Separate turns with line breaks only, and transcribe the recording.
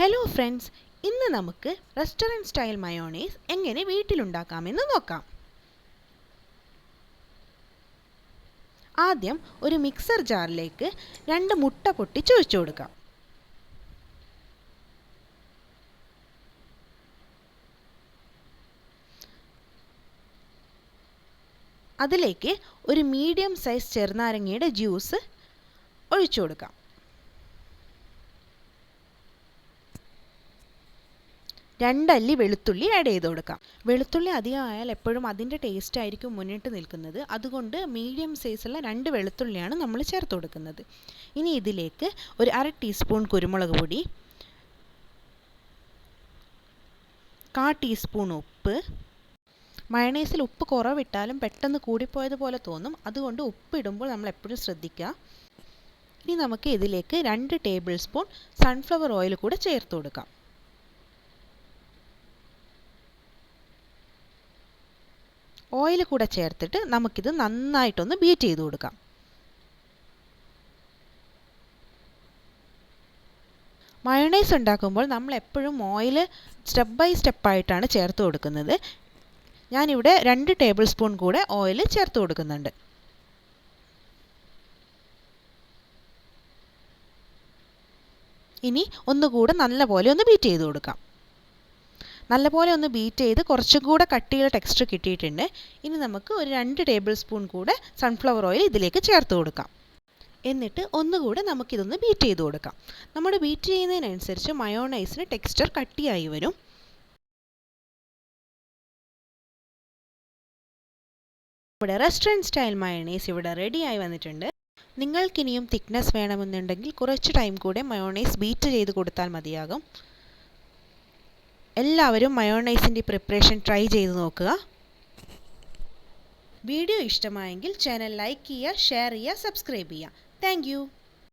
Hello friends, ഇന്ന് നമുക്ക് restaurant style mayonnaise എങ്ങനെ വീട്ടിലുണ്ടാക്കാമെന്ന് നോക്കാം. ആദ്യം ഒരു മിക്സർ ജാറിലേക്ക് 2 മുട്ട പൊട്ടിച്ചൊഴിച്ചു കൊടുക്കാം. അതിലേക്ക് ഒരു മീഡിയം സൈസ് ചെറുനാരങ്ങയുടെ ജ്യൂസ് ഒഴിച്ചു കൊടുക്കാം. 2 അല്ലി വെളുത്തുള്ളി ആഡ് ചെയ്ത് കൊടുക്കാം. വെളുത്തുള്ളി അധികമായാൽ എപ്പോഴും അതിൻ്റെ ടേസ്റ്റ് ആയിരിക്കും മുന്നിട്ട് നിൽക്കുന്നത്. അതുകൊണ്ട് മീഡിയം സൈസുള്ള 2 വെളുത്തുള്ളിയാണ് നമ്മൾ ചേർത്ത് കൊടുക്കുന്നത്. ഇനി ഇതിലേക്ക് ഒരു 1/2 ടീസ്പൂൺ കുരുമുളക് പൊടി, 1/4 ടീസ്പൂൺ ഉപ്പ്. മയണൈസിൽ ഉപ്പ് കുറവിട്ടാലും പെട്ടെന്ന് കൂടിപ്പോയതുപോലെ തോന്നും. അതുകൊണ്ട് ഉപ്പ് ഇടുമ്പോൾ നമ്മൾ എപ്പോഴും ശ്രദ്ധിക്കുക. ഇനി നമുക്ക് ഇതിലേക്ക് 2 ടേബിൾ സ്പൂൺ സൺഫ്ലവർ ഓയിൽ കൂടെ ചേർത്ത് കൊടുക്കാം. ഓയിൽ കൂടെ ചേർത്തിട്ട് നമുക്കിത് നന്നായിട്ടൊന്ന് ബീറ്റ് ചെയ്ത് കൊടുക്കാം. മയോണൈസ് ഉണ്ടാക്കുമ്പോൾ നമ്മൾ എപ്പോഴും ഓയിൽ സ്റ്റെപ്പ് ബൈ സ്റ്റെപ്പായിട്ടാണ് ചേർത്ത് കൊടുക്കുന്നത്. ഞാനിവിടെ 2 ടേബിൾ സ്പൂൺ കൂടെ ഓയിൽ ചേർത്ത് കൊടുക്കുന്നുണ്ട്. ഇനി ഒന്നുകൂടെ നല്ലപോലെ ഒന്ന് ബീറ്റ് ചെയ്ത് കൊടുക്കാം. നല്ലപോലെ ഒന്ന് ബീറ്റ് ചെയ്ത് കുറച്ചും കൂടെ കട്ടിയുള്ള ടെക്സ്ചർ കിട്ടിയിട്ടുണ്ട്. ഇനി നമുക്ക് ഒരു 2 ടേബിൾ സ്പൂൺ കൂടെ സൺഫ്ലവർ ഓയിൽ ഇതിലേക്ക് ചേർത്ത് കൊടുക്കാം. എന്നിട്ട് ഒന്നുകൂടെ നമുക്കിതൊന്ന് ബീറ്റ് ചെയ്ത് കൊടുക്കാം. നമ്മൾ ബീറ്റ് ചെയ്യുന്നതിനനുസരിച്ച് മയോണൈസിന് ടെക്സ്ചർ കട്ടിയായി വരും. ഇവിടെ റെസ്റ്റോറൻറ്റ് സ്റ്റൈൽ മയോണൈസ് ഇവിടെ റെഡിയായി വന്നിട്ടുണ്ട്. നിങ്ങൾക്കിനിയും തിക്നെസ് വേണമെന്നുണ്ടെങ്കിൽ കുറച്ച് ടൈം കൂടെ മയോണൈസ് ബീറ്റ് ചെയ്ത് കൊടുത്താൽ മതിയാകും. എല്ലാവരും മയോണൈസിൻ്റെ പ്രിപ്പറേഷൻ ട്രൈ ചെയ്ത് നോക്കുക. വീഡിയോ ഇഷ്ടമായെങ്കിൽ ചാനൽ ലൈക്ക് ചെയ്യുക, ഷെയർ ചെയ്യുക, സബ്സ്ക്രൈബ് ചെയ്യുക. Thank you.